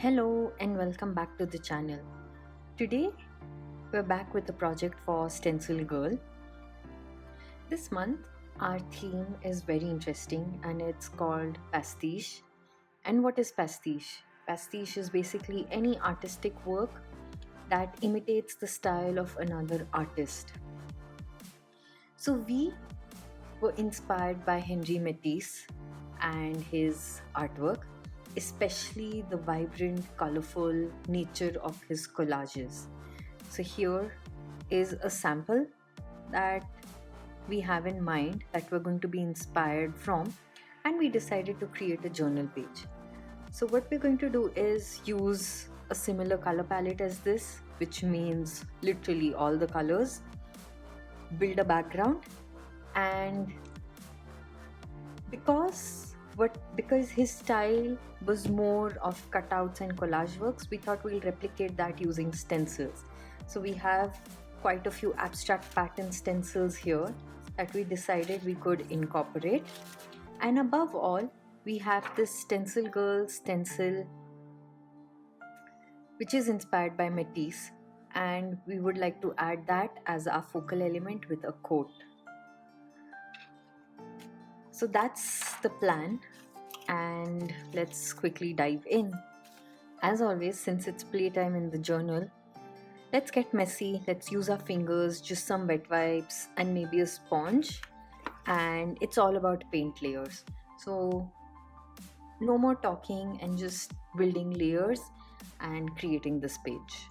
Hello and welcome back to the channel. Today we're back with a project for Stencil Girl. This month our theme is very interesting and it's called pastiche. And what is pastiche? Pastiche is basically any artistic work that imitates the style of another artist. So we were inspired by Henri Matisse and his artwork, especially the vibrant, colorful nature of his collages. So, here is a sample that we have in mind that we're going to be inspired from, and we decided to create a journal page. So, what we're going to do is use a similar color palette as this, which means literally all the colors, build a background, and because his style was more of cutouts and collage works, we thought we'll replicate that using stencils. So we have quite a few abstract pattern stencils here that we decided we could incorporate. And above all, we have this StencilGirl Stencil, which is inspired by Matisse, and we would like to add that as our focal element with a coat. So that's the plan, and let's quickly dive in. As always, since it's playtime in the journal, let's get messy. Let's use our fingers, just some wet wipes and maybe a sponge, and it's all about paint layers. So no more talking and just building layers and creating this page.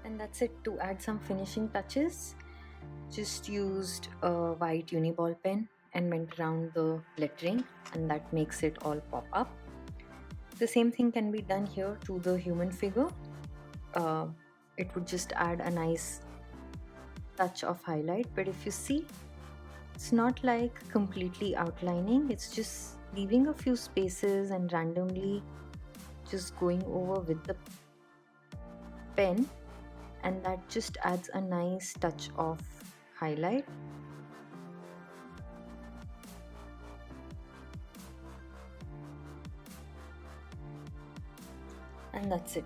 And that's it. To add some finishing touches, just used a white uniball pen and went around the lettering, and that makes it all pop up. The same thing can be done here to the human figure. It would just add a nice touch of highlight, but if you see, it's not like completely outlining, it's just leaving a few spaces and randomly just going over with the pen, and that just adds a nice touch of highlight. And that's it.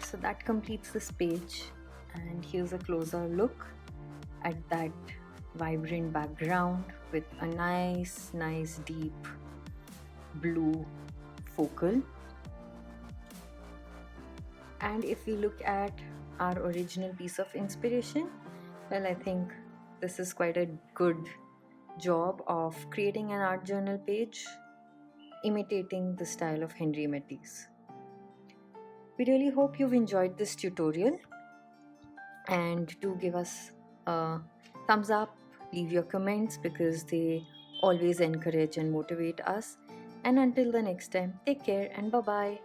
So that completes this page, and here's a closer look at that vibrant background with a nice deep blue focal. And if we look at our original piece of inspiration, well, I think this is quite a good job of creating an art journal page imitating the style of Henri Matisse. We really hope you've enjoyed this tutorial, and do give us a thumbs up, leave your comments because they always encourage and motivate us. And until the next time, take care and bye-bye.